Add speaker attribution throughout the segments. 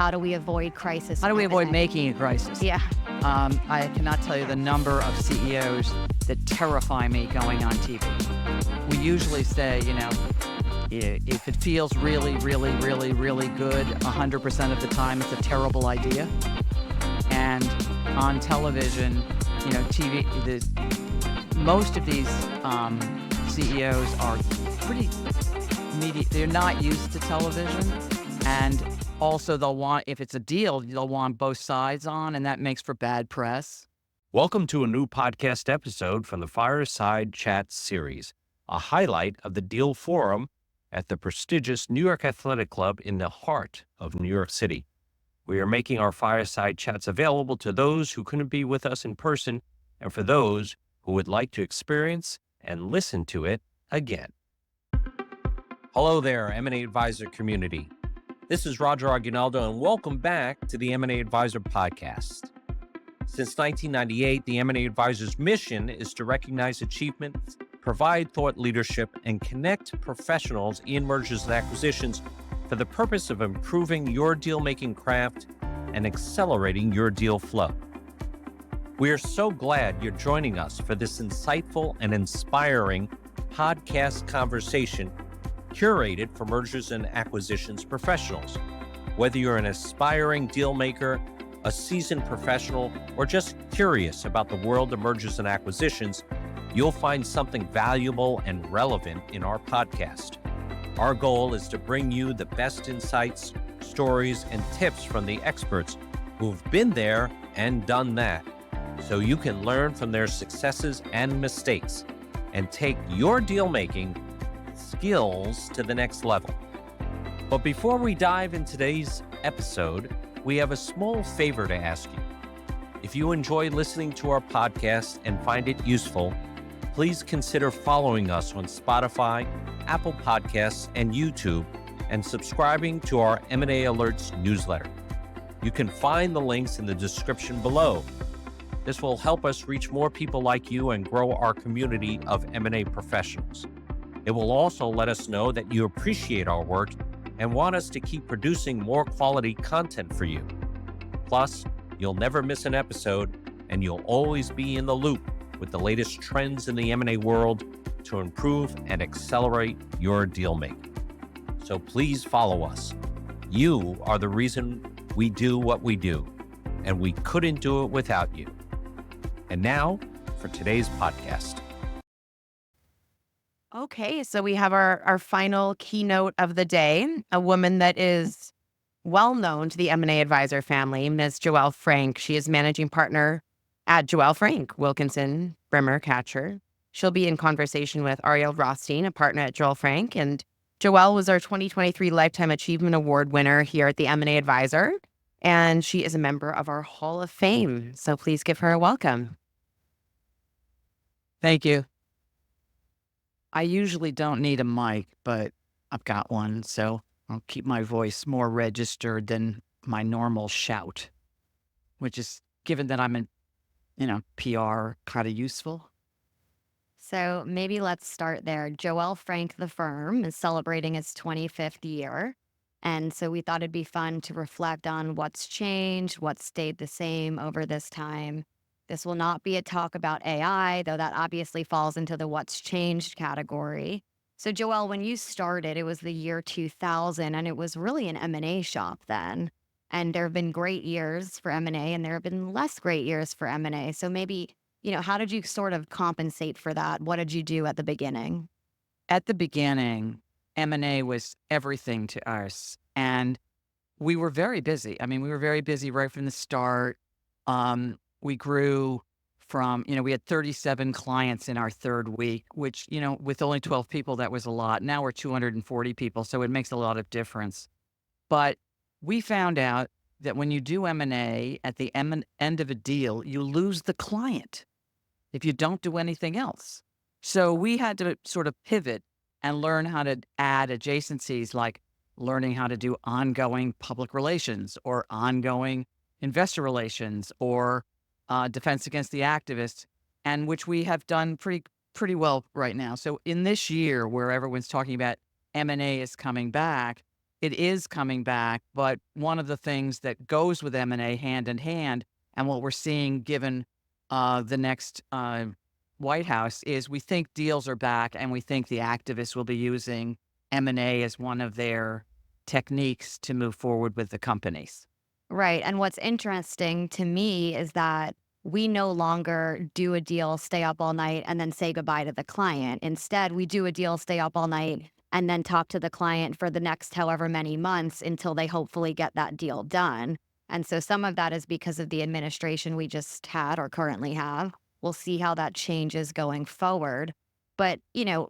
Speaker 1: how do we avoid crisis?
Speaker 2: How do we avoid
Speaker 1: management?
Speaker 2: making a crisis?
Speaker 1: Yeah.
Speaker 2: I cannot tell you the number of CEOs that terrify me going on TV. We usually say, if it feels really, really, really, really good, 100% of the time, it's a terrible idea. And on television, TV, most of these CEOs are pretty media. They're not used to television, and also they'll want, if it's a deal, they'll want both sides on, and that makes for bad press.
Speaker 3: Welcome to a new podcast episode from the Fireside Chat series, a highlight of the Deal Forum at the prestigious New York Athletic Club in the heart of New York City. We are making our Fireside Chats available to those who couldn't be with us in person and for those who would like to experience and listen to it again. Hello there, M&A Advisor community. This is Roger Aguinaldo, and welcome back to the M&A Advisor podcast. Since 1998, the M&A Advisor's mission is to recognize achievements, provide thought leadership, and connect professionals in mergers and acquisitions for the purpose of improving your deal-making craft and accelerating your deal flow. We are so glad you're joining us for this insightful and inspiring podcast conversation curated for mergers and acquisitions professionals. Whether you're an aspiring deal maker, a seasoned professional, or just curious about the world of mergers and acquisitions, you'll find something valuable and relevant in our podcast. Our goal is to bring you the best insights, stories, and tips from the experts who've been there and done that, so you can learn from their successes and mistakes and take your deal-making skills to the next level. But before we dive in today's episode, we have a small favor to ask you. If you enjoy listening to our podcast and find it useful, please consider following us on Spotify, Apple Podcasts, and YouTube, and subscribing to our M&A Alerts newsletter. You can find the links in the description below. This will help us reach more people like you and grow our community of M&A professionals. It will also let us know that you appreciate our work and want us to keep producing more quality content for you. Plus, you'll never miss an episode, and you'll always be in the loop with the latest trends in the M&A world to improve and accelerate your deal making. So please follow us. You are the reason we do what we do, and we couldn't do it without you. And now for today's podcast.
Speaker 1: Okay, so we have our final keynote of the day, a woman that is well known to the M&A Advisor family, Ms. Joele Frank. She is managing partner at Joele Frank, Wilkinson Brimmer Katcher. She'll be in conversation with Arielle Rothstein, a partner at Joele Frank, and Joele was our 2023 Lifetime Achievement Award winner here at the M&A Advisor, and she is a member of our Hall of Fame. So please give her a welcome.
Speaker 2: Thank you. I usually don't need a mic, but I've got one, so I'll keep my voice more registered than my normal shout, which is, given that I'm in, PR, kind of useful.
Speaker 4: So maybe let's start there. Joele Frank, the firm, is celebrating its 25th year. And so we thought it'd be fun to reflect on what's changed, what's stayed the same over this time. This will not be a talk about AI, though that obviously falls into the what's changed category. So Joele, when you started, it was the year 2000, and it was really an M&A shop then. And there have been great years for M&A, and there have been less great years for M&A. So maybe, how did you sort of compensate for that? What did you do at the beginning?
Speaker 2: At the beginning, M&A was everything to us, and we were very busy. We were very busy right from the start. We grew from, we had 37 clients in our third week, which, with only 12 people, that was a lot. Now we're 240 people, so it makes a lot of difference. But we found out that when you do M&A at the end of a deal, you lose the client if you don't do anything else. So we had to sort of pivot and learn how to add adjacencies, like learning how to do ongoing public relations or ongoing investor relations or defense against the activists, and which we have done pretty well right now. So in this year, where everyone's talking about M&A is coming back, it is coming back. But one of the things that goes with M&A hand in hand, and what we're seeing given the next White House, is we think deals are back, and we think the activists will be using M&A as one of their techniques to move forward with the companies.
Speaker 4: Right. And what's interesting to me is that we no longer do a deal, stay up all night, and then say goodbye to the client. Instead, we do a deal, stay up all night, and then talk to the client for the next however many months until they hopefully get that deal done. And so some of that is because of the administration we just had or currently have. We'll see how that changes going forward. But,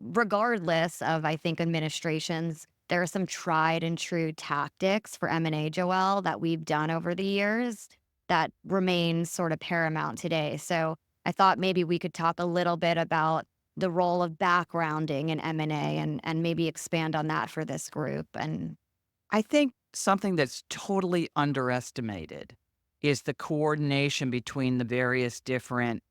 Speaker 4: regardless of, I think, administrations, there are some tried and true tactics for M&A, Joelle, that we've done over the years that remain sort of paramount today. So I thought maybe we could talk a little bit about the role of backgrounding in M&A and maybe expand on that for this group. And
Speaker 2: I think something that's totally underestimated is the coordination between the various different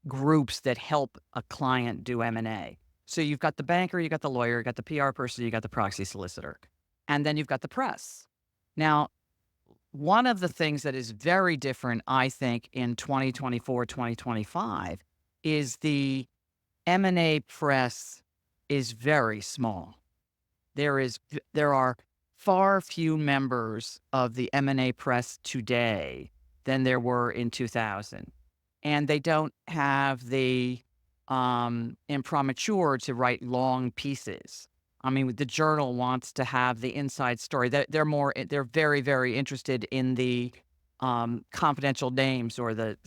Speaker 2: groups that help a client do M&A. So you've got the banker, you got the lawyer, you got the PR person, you got the proxy solicitor, and then you've got the press. Now, one of the things that is very different, I think, in 2024, 2025 is the M&A press is very small. There are far few members of the M&A press today than there were in 2000. And they don't have the imprimatur to write long pieces. I mean, the Journal wants to have the inside story. They're very, very interested in the confidential names or the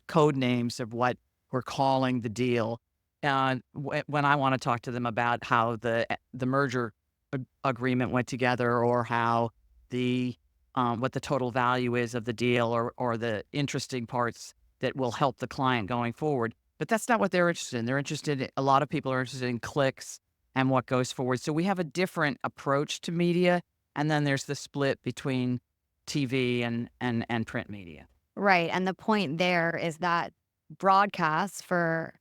Speaker 2: code names of what we're calling the deal. When I want to talk to them about how the merger agreement went together, or how what the total value is of the deal, or the interesting parts that will help the client going forward. But that's not what they're interested in. They're interested, a lot of people are interested in clicks and what goes forward. So we have a different approach to media. And then there's the split between TV and print media.
Speaker 4: right. And the point there is that broadcast, for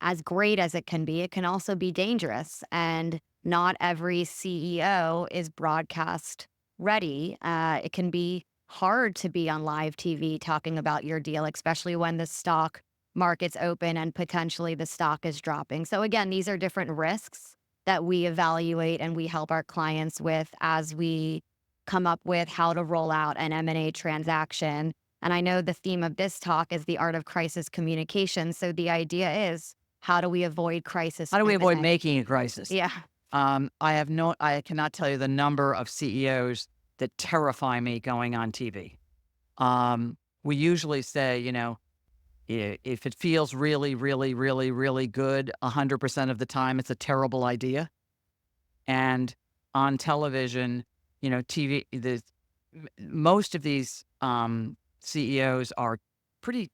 Speaker 4: as great as it can also be dangerous. And not every CEO is broadcast ready. It can be hard to be on live TV talking about your deal, especially when the stock market's open and potentially the stock is dropping. So again, these are different risks that we evaluate and we help our clients with as we come up with how to roll out an M&A transaction. And I know the theme of this talk is the art of crisis communication. So the idea is, how do we avoid crisis?
Speaker 2: How do we avoid
Speaker 4: M&A?
Speaker 2: making a crisis?
Speaker 4: Yeah.
Speaker 2: I cannot tell you the number of CEOs that terrify me going on TV. We usually say, if it feels really, really, really, really good, 100% of the time, it's a terrible idea. And on television, TV, most of these CEOs are pretty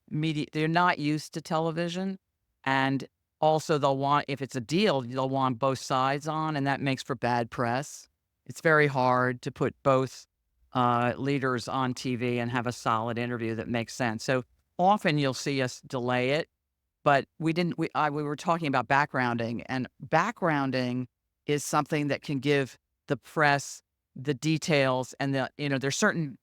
Speaker 2: media. They're not used to television. And also if it's a deal, they'll want both sides on, and that makes for bad press. It's very hard to put both leaders on TV and have a solid interview that makes sense. So often you'll see us delay it, but we were talking about backgrounding, and backgrounding is something that can give the press the details, and there's certain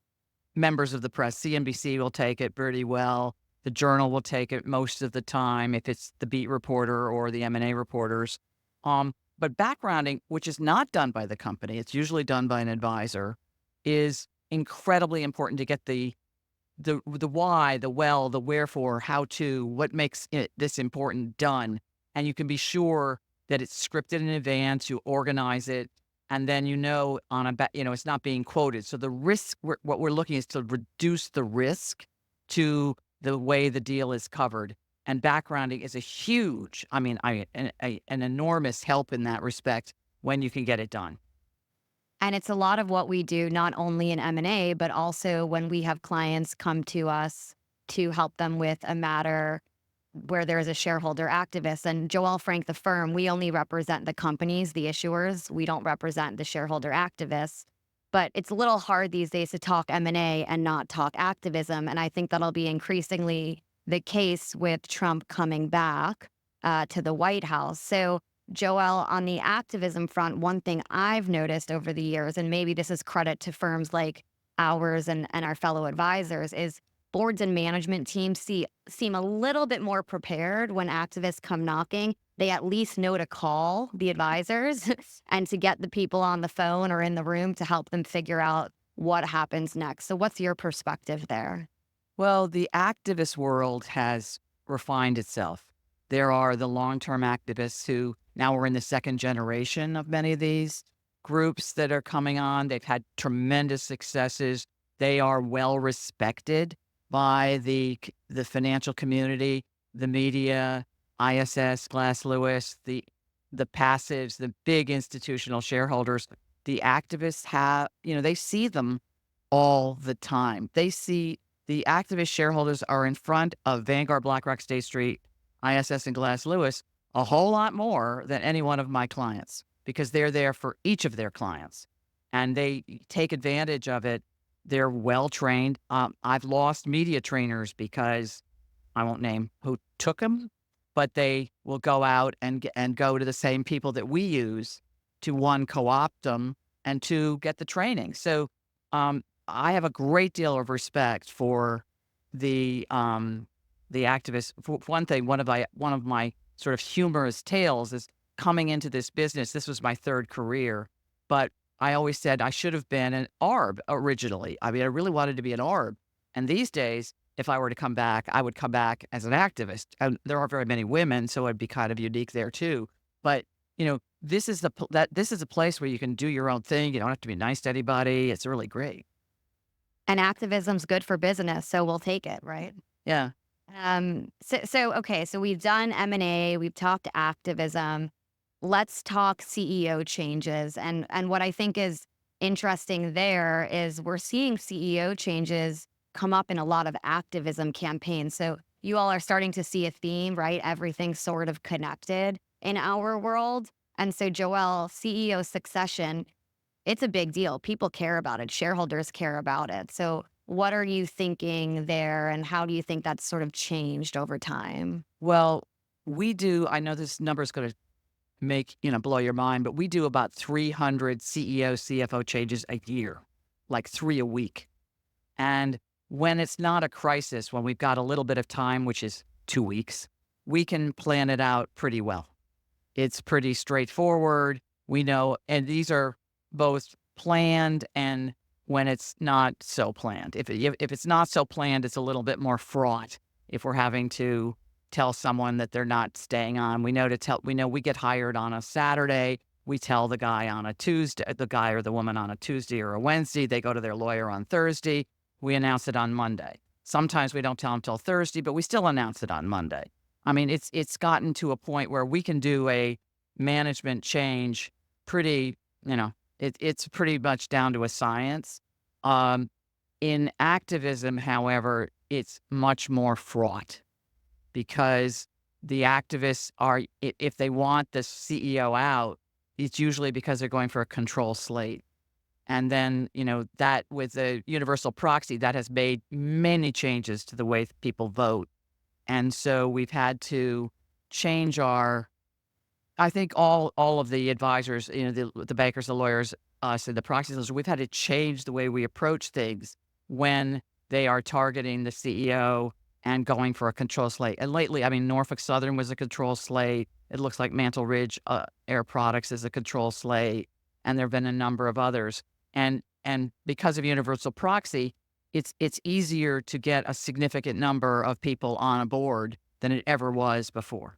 Speaker 2: members of the press. CNBC will take it pretty well. The Journal will take it most of the time if it's the beat reporter or the M&A reporters. But backgrounding, which is not done by the company, it's usually done by an advisor, is incredibly important to get the why, the well, the wherefore, how to, what makes this important done. And you can be sure that it's scripted in advance, you organize it, and then it's not being quoted. So the risk, what we're looking is to reduce the risk to the way the deal is covered. And backgrounding is a huge, an enormous help in that respect when you can get it done.
Speaker 4: And it's a lot of what we do, not only in M&A, but also when we have clients come to us to help them with a matter where there is a shareholder activist. And Joele Frank, the firm, we only represent the companies, the issuers. We don't represent the shareholder activists. But it's a little hard these days to talk M&A and not talk activism. And I think that'll be increasingly the case with Trump coming back to the White House. So Joelle, on the activism front, one thing I've noticed over the years, and maybe this is credit to firms like ours and our fellow advisors, is boards and management teams seem a little bit more prepared when activists come knocking. They at least know to call the advisors and to get the people on the phone or in the room to help them figure out what happens next. So what's your perspective there?
Speaker 2: Well, the activist world has refined itself. There are the long-term activists who now we're in the second generation of many of these groups that are coming on. They've had tremendous successes. They are well respected by the financial community, the media, ISS, Glass Lewis, the passives, the big institutional shareholders. The activists have, they see them all the time. They see the activist shareholders are in front of Vanguard, BlackRock, State Street, ISS, and Glass Lewis a whole lot more than any one of my clients because they're there for each of their clients and they take advantage of it. They're well trained. I've lost media trainers because I won't name who took them, but they will go out and go to the same people that we use to one, co-opt them and two, get the training. So I have a great deal of respect for the activists. For one thing, one of my sort of humorous tales is coming into this business. This was my third career, but I always said I should have been an ARB originally. I mean, I really wanted to be an ARB. And these days, if I were to come back, I would come back as an activist. And there aren't very many women, so it'd be kind of unique there too. But this is a place where you can do your own thing. You don't have to be nice to anybody. It's really great.
Speaker 4: And activism's good for business, so we'll take it, right?
Speaker 2: Yeah.
Speaker 4: Okay, so we've done M&A, we've talked activism. Let's talk CEO changes. And what I think is interesting there is we're seeing CEO changes come up in a lot of activism campaigns. So you all are starting to see a theme, right? Everything's sort of connected in our world. And so Joelle, CEO succession, it's a big deal. People care about it. Shareholders care about it. So what are you thinking there and how do you think that's sort of changed over time?
Speaker 2: Well, I know this number is going to blow your mind, but we do about 300 CEO, CFO changes a year, like 3 a week. And when it's not a crisis, when we've got a little bit of time, which is 2 weeks, we can plan it out pretty well. It's pretty straightforward. We know, and these are both planned and when it's not so planned. If it's not so planned, it's a little bit more fraught if we're having to tell someone that they're not staying on. We know we get hired on a Saturday. We tell the guy on a Tuesday, the guy or the woman on a Tuesday or a Wednesday. They go to their lawyer on Thursday. We announce it on Monday. Sometimes we don't tell them till Thursday, but we still announce it on Monday. I mean, it's gotten to a point where we can do a management change pretty, it's pretty much down to a science. In activism, however, it's much more fraught because the activists are, if they want the CEO out, it's usually because they're going for a control slate. And then, that with the universal proxy, that has made many changes to the way people vote. And so we've had to change I think all of the advisors, the bankers, the lawyers, us and the proxy holders, we've had to change the way we approach things when they are targeting the CEO and going for a control slate. And lately, I mean, Norfolk Southern was a control slate. It looks like Mantle Ridge Air Products is a control slate. And there have been a number of others. And because of universal proxy, it's easier to get a significant number of people on a board than it ever was before.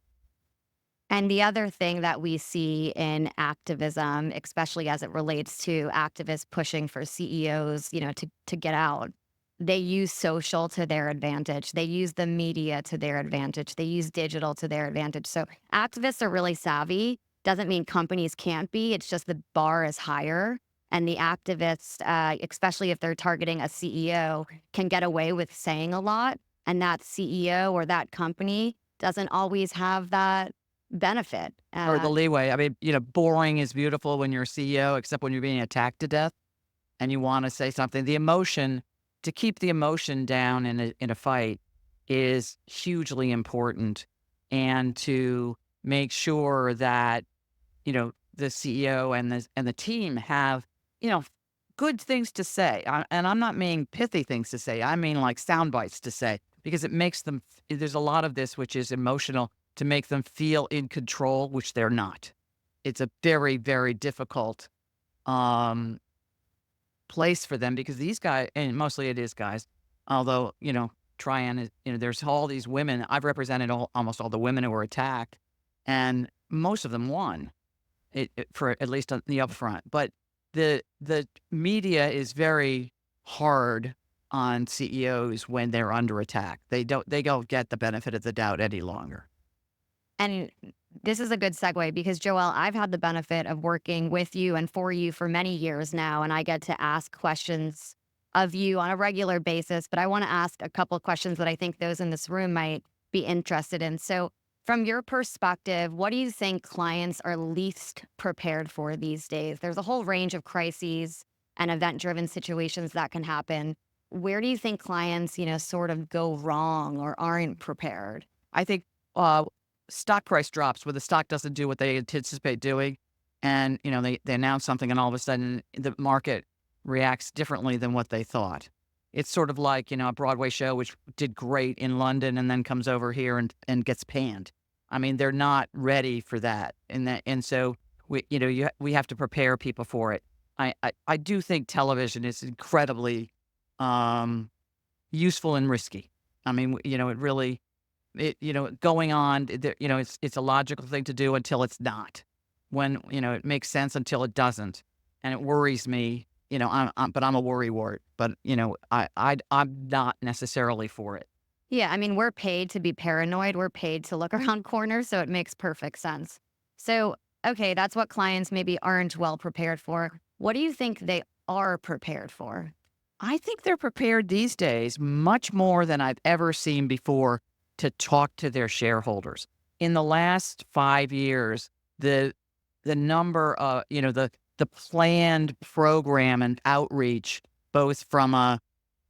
Speaker 4: And the other thing that we see in activism, especially as it relates to activists pushing for CEOs, to get out, they use social to their advantage. They use the media to their advantage. They use digital to their advantage. So activists are really savvy. Doesn't mean companies can't be. It's just the bar is higher. And the activists, especially if they're targeting a CEO, can get away with saying a lot. And that CEO or that company doesn't always have that benefit.
Speaker 2: Or the leeway. I mean, boring is beautiful when you're a CEO, except when you're being attacked to death and you want to say something. The emotion, to keep the emotion down in a fight is hugely important. And to make sure that the CEO and the team have, good things to say. And I'm not meaning pithy things to say. I mean like sound bites to say, because it makes them, there's a lot of this which is emotional to make them feel in control, which they're not. It's a very, very difficult place for them, because these guys, and mostly it is guys, although, Tryon is, there's all these women. I've represented almost all the women who were attacked, and most of them won for at least on the upfront. But the media is very hard on CEOs when they're under attack. They don't get the benefit of the doubt any longer.
Speaker 4: And this is a good segue because, Joele, I've had the benefit of working with you and for you for many years now, and I get to ask questions of you on a regular basis. But I want to ask a couple of questions that I think those in this room might be interested in. So, from your perspective, what do you think clients are least prepared for these days? There's a whole range of crises and event-driven situations that can happen. Where do you think clients, sort of go wrong or aren't prepared?
Speaker 2: I think stock price drops where the stock doesn't do what they anticipate doing, and they announce something, and all of a sudden the market reacts differently than what they thought. It's sort of like a Broadway show which did great in London and then comes over here and gets panned. I mean, they're not ready for that, and so we have to prepare people for it. I do think television is incredibly useful and risky. I mean, it really. Going on, it's a logical thing to do until it's not. When, it makes sense until it doesn't. And it worries me, but I'm a worrywart. But, I'm not necessarily for it.
Speaker 4: Yeah, I mean, we're paid to be paranoid. We're paid to look around corners, so it makes perfect sense. So, okay, that's what clients maybe aren't well prepared for. What do you think they are prepared for?
Speaker 2: I think they're prepared these days much more than I've ever seen before to talk to their shareholders. In the last 5 years, the number of, the planned program and outreach, both from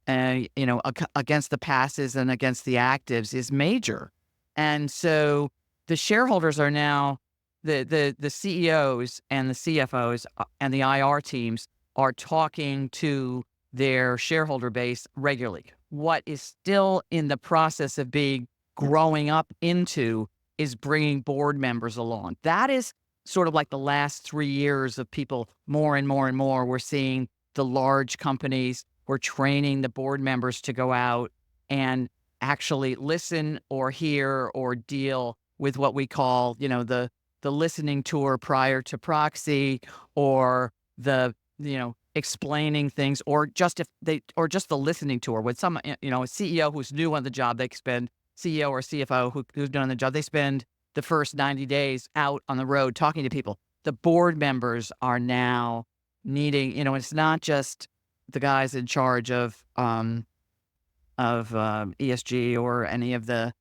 Speaker 2: against the passives and against the actives, is major. And so the shareholders are now, the CEOs and the CFOs and the IR teams are talking to their shareholder base regularly. What is still in the process of growing up into is bringing board members along. That is sort of like the last 3 years of people more and more and more. We're seeing the large companies, we're training the board members to go out and actually listen or hear or deal with what we call, the listening tour prior to proxy, or the, explaining things, or just the listening tour with some, a CEO who's new on the job. They spend CEO or CFO who's done the job. They spend the first 90 days out on the road talking to people. The board members are now needing, it's not just the guys in charge of ESG or any of the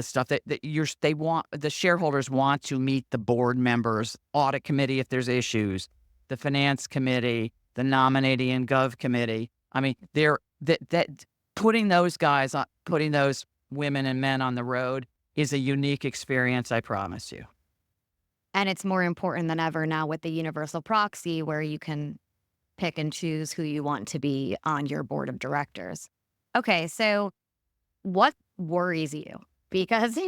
Speaker 2: stuff they want. The shareholders want to meet the board members, audit committee if there's issues, the finance committee, the nominating and gov committee. I mean, they're putting those guys on, putting those women and men on the road is a unique experience, I promise you.
Speaker 4: And it's more important than ever now with the universal proxy, where you can pick and choose who you want to be on your board of directors. Okay, so what worries you? Because,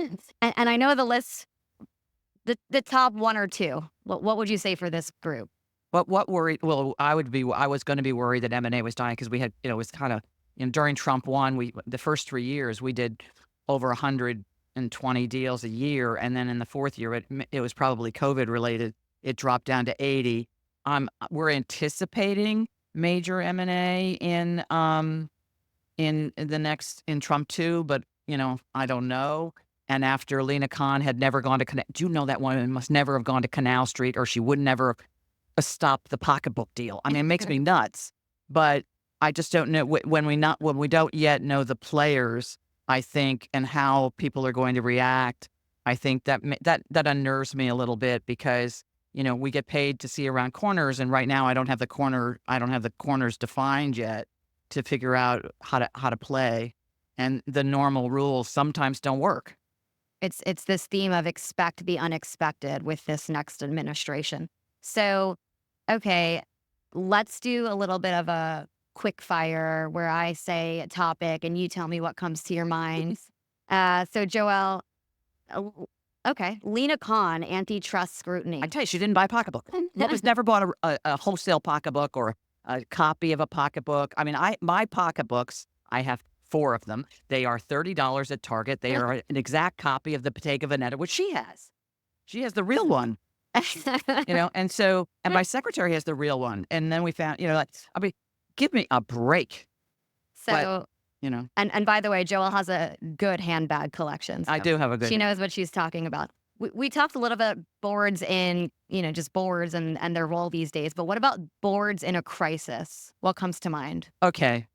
Speaker 4: and I know the list, the top one or two, what would you say for this group?
Speaker 2: What worried? Well, I was going to be worried that M&A was dying, because we had, it was kind of, during Trump 1, the first 3 years, we did over 120 deals a year. And then in the fourth year, it was probably COVID related. It dropped down to 80. We're anticipating major M&A in Trump 2, but I don't know. And after Lena Khan had never gone to do you know that woman must never have gone to Canal Street, or she would never have stopped the pocketbook deal. I mean, it makes me nuts. But I just don't know when we don't yet know the players, I think, and how people are going to react. I think that unnerves me a little bit, because we get paid to see around corners, and right now I don't have the corners defined yet to figure out how to play, and the normal rules sometimes don't work.
Speaker 4: It's this theme of expect the unexpected with this next administration. So, okay, let's do a little bit of a quick fire where I say a topic and you tell me what comes to your mind. So Joelle, uh, okay, Lena Khan, antitrust scrutiny.
Speaker 2: I tell you, she didn't buy a pocketbook. Lois never bought a wholesale pocketbook or a copy of a pocketbook. I mean, my pocketbooks, I have 4 of them. They are $30 at Target. They are an exact copy of the Bottega Veneta, which she has. She has the real one, and so, and my secretary has the real one. And then we found, like, I mean, give me a break.
Speaker 4: So,
Speaker 2: But,
Speaker 4: and by the way, Joelle has a good handbag collection. So
Speaker 2: I do have a good.
Speaker 4: she knows what she's talking about. We talked a little bit boards in, just boards and their role these days. But what about boards in a crisis? What comes to mind?
Speaker 2: Okay.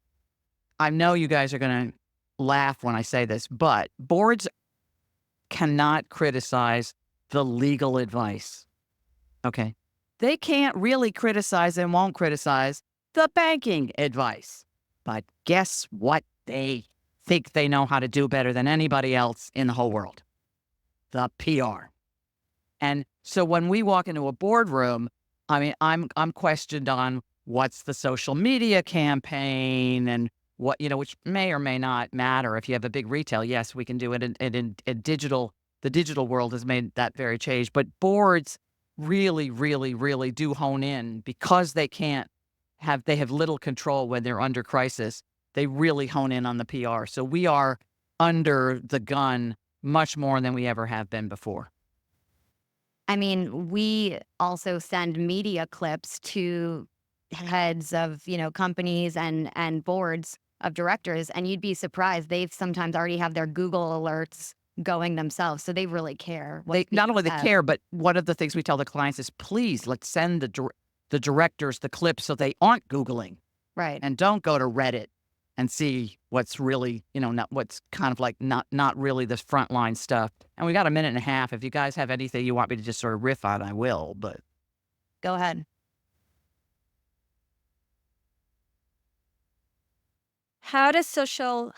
Speaker 2: I know you guys are going to laugh when I say this, but boards cannot criticize the legal advice. Okay. They can't really criticize and won't criticize the banking advice. But guess what? They think they know how to do better than anybody else in the whole world. The PR. And so when we walk into a boardroom, I mean, I'm questioned on what's the social media campaign and what, which may or may not matter. If you have a big retail, yes, we can do it. And in digital, the digital world has made that very change. But boards really, really, really do hone in because they have little control when they're under crisis. They really hone in on the PR. So we are under the gun much more than we ever have been before.
Speaker 4: I mean, we also send media clips to heads of, companies and boards of directors, and you'd be surprised. They've sometimes already have their Google alerts going themselves. So they really care.
Speaker 2: They not only they care, but one of the things we tell the clients is, please, let's send the directors the clips so they aren't Googling.
Speaker 4: Right.
Speaker 2: And don't go to Reddit and see what's really, not what's kind of like not really the frontline stuff. And we got a minute and a half. If you guys have anything you want me to just sort of riff on, I will, but.
Speaker 4: Go ahead.
Speaker 5: How does social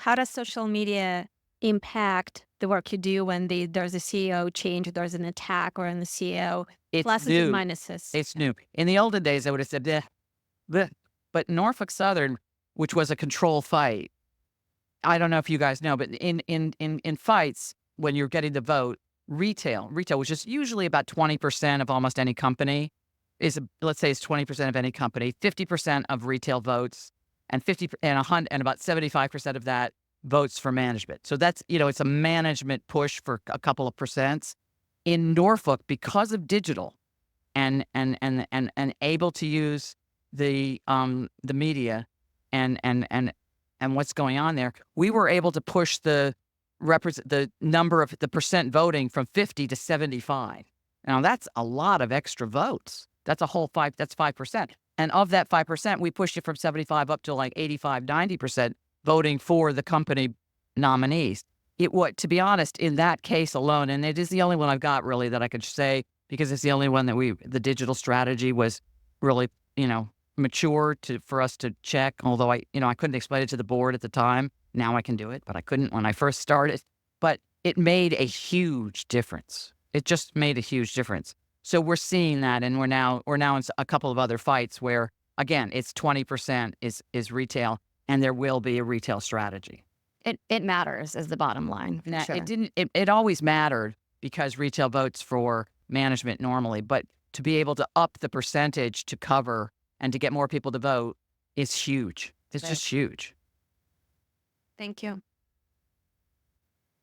Speaker 5: media impact the work you do when there's a CEO change, there's an attack or in the CEO?
Speaker 2: It's
Speaker 5: Pluses
Speaker 2: new.
Speaker 5: and minuses.
Speaker 2: It's new. In the olden days, I would have said, bleh, bleh. But Norfolk Southern, which was a control fight, I don't know if you guys know, but in fights, when you're getting the vote, retail, which is usually about 20% of almost any company, let's say it's 20% of any company, 50% of retail votes, and about 75% of that votes for management. So that's, it's a management push for a couple of percents. In Norfolk, because of digital and able to use the media and what's going on there, we were able to push the number of the percent voting from 50 to 75. Now that's a lot of extra votes. That's 5%. And of that 5%, we pushed it from 75 up to like 85, 90% voting for the company nominees. To be honest, in that case alone, and it is the only one I've got really that I could say, because it's the only one that the digital strategy was really, mature for us to check. Although I couldn't explain it to the board at the time. Now I can do it, but I couldn't when I first started. But it made a huge difference. It just made a huge difference. So we're seeing that, and we're now in a couple of other fights where, again, it's 20% is retail, and there will be a retail strategy.
Speaker 4: It matters is the bottom line.
Speaker 2: Now,
Speaker 4: sure.
Speaker 2: It always mattered because retail votes for management normally, but to be able to up the percentage to cover and to get more people to vote is huge. It's just huge.
Speaker 5: Thank you.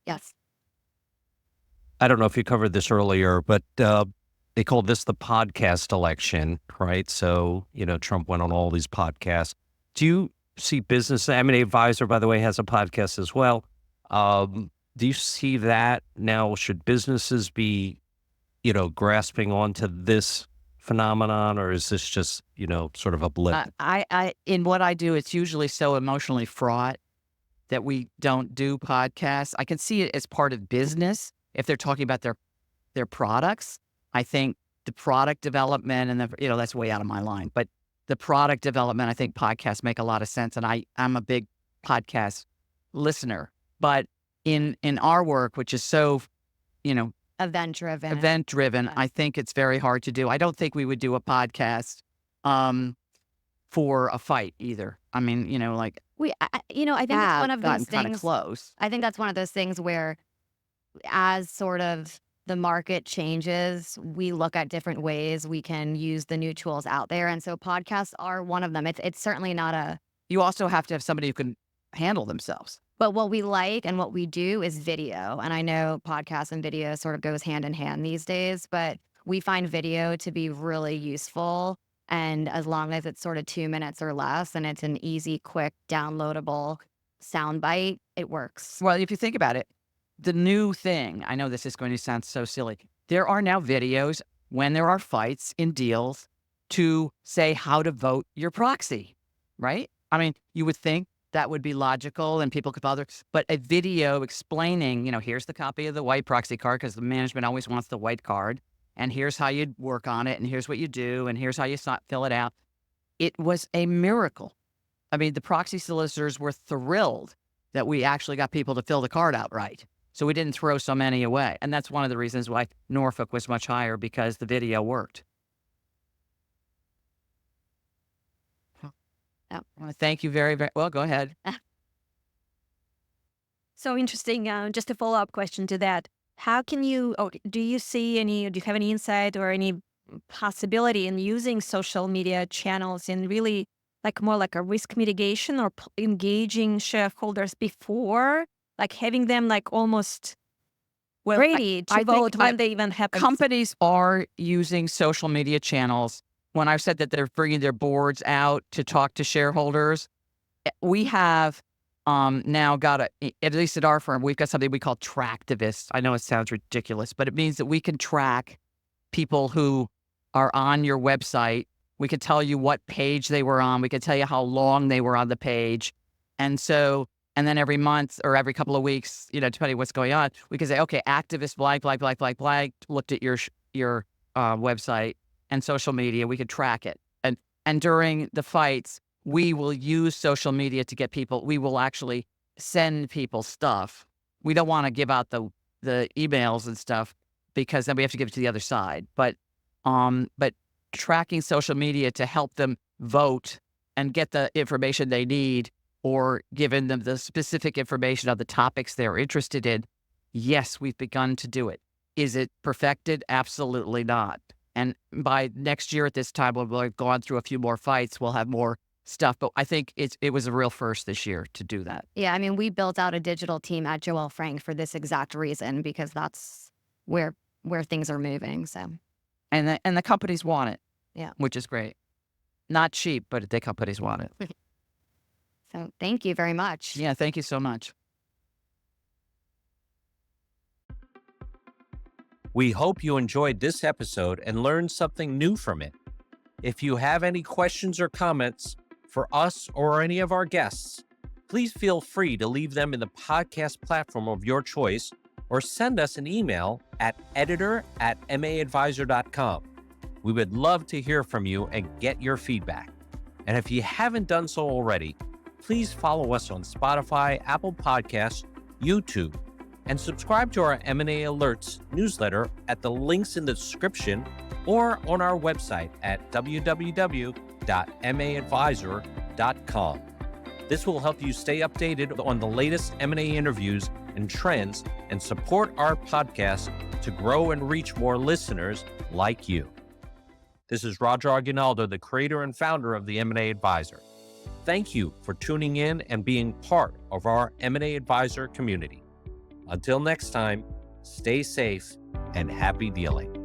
Speaker 4: Yes.
Speaker 3: I don't know if you covered this earlier, but they called this the podcast election, right? So, Trump went on all these podcasts. Do you see business? M&A Advisor, by the way, has a podcast as well. Do you see that now? Should businesses be, grasping onto this phenomenon, or is this just, sort of a blip?
Speaker 2: In what I do, it's usually so emotionally fraught that we don't do podcasts. I can see it as part of business if they're talking about their products. I think the product development and that's way out of my line, but the product development, I think podcasts make a lot of sense. And I'm a big podcast listener, but in our work, which is so
Speaker 4: Event driven.
Speaker 2: event-driven, I think it's very hard to do. I don't think we would do a podcast for a fight either. I mean,
Speaker 4: I think it's one of those
Speaker 2: kind of
Speaker 4: things.
Speaker 2: close.
Speaker 4: I think that's one of those things where, as sort of the market changes, we look at different ways we can use the new tools out there, and so podcasts are one of them. It's certainly not a.
Speaker 2: You also have to have somebody who can handle themselves.
Speaker 4: But what we like and what we do is video. And I know podcasts and video sort of goes hand in hand these days, but we find video to be really useful. And as long as it's sort of 2 minutes or less and it's an easy, quick, downloadable soundbite, it works.
Speaker 2: Well, if you think about it, the new thing, I know this is going to sound so silly. There are now videos when there are fights in deals to say how to vote your proxy, right? I mean, you would think that would be logical and people could bother, but a video explaining, here's the copy of the white proxy card because the management always wants the white card, and here's how you work on it, and here's what you do, and here's how you fill it out. It was a miracle. I mean, the proxy solicitors were thrilled that we actually got people to fill the card out right. So we didn't throw so many away. And that's one of the reasons why Norfolk was much higher, because the video worked.
Speaker 4: Oh.
Speaker 2: Well, thank you very, very well. Go ahead.
Speaker 5: So interesting. Just a follow-up question to that. How can you, do you have any insight or any possibility in using social media channels in really more like a risk mitigation or engaging shareholders before, having them almost ready to vote when they even have
Speaker 2: companies are using social media channels. When I've said that they're bringing their boards out to talk to shareholders, we have now got at least at our firm, we've got something we call Tractivists. I know it sounds ridiculous, but it means that we can track people who are on your website. We could tell you what page they were on. We could tell you how long they were on the page. And then every month or every couple of weeks, depending on what's going on, we can say, okay, activist blank, looked at your website and social media. We could track it. And during the fights, we will use social media to get people. We will actually send people stuff. We don't want to give out the emails and stuff because then we have to give it to the other side. But tracking social media to help them vote and get the information they need, or giving them the specific information of the topics they're interested in, yes, we've begun to do it. Is it perfected? Absolutely not. And by next year at this time, when we'll have gone through a few more fights, we'll have more stuff. But I think it was a real first this year to do that.
Speaker 4: Yeah, I mean, we built out a digital team at Joele Frank for this exact reason, because that's where things are moving. So,
Speaker 2: and the companies want it.
Speaker 4: Yeah,
Speaker 2: which is great. Not cheap, but the companies want it.
Speaker 4: So thank you very much.
Speaker 2: Yeah, thank you so much.
Speaker 3: We hope you enjoyed this episode and learned something new from it. If you have any questions or comments for us or any of our guests, please feel free to leave them in the podcast platform of your choice, or send us an email at editor@maadvisor.com. We would love to hear from you and get your feedback. And if you haven't done so already, please follow us on Spotify, Apple Podcasts, YouTube, and subscribe to our M&A Alerts newsletter at the links in the description or on our website at www.maadvisor.com. This will help you stay updated on the latest M&A interviews and trends, and support our podcast to grow and reach more listeners like you. This is Roger Aguinaldo, the creator and founder of the M&A Advisor. Thank you for tuning in and being part of our M&A Advisor community. Until next time, stay safe and happy dealing.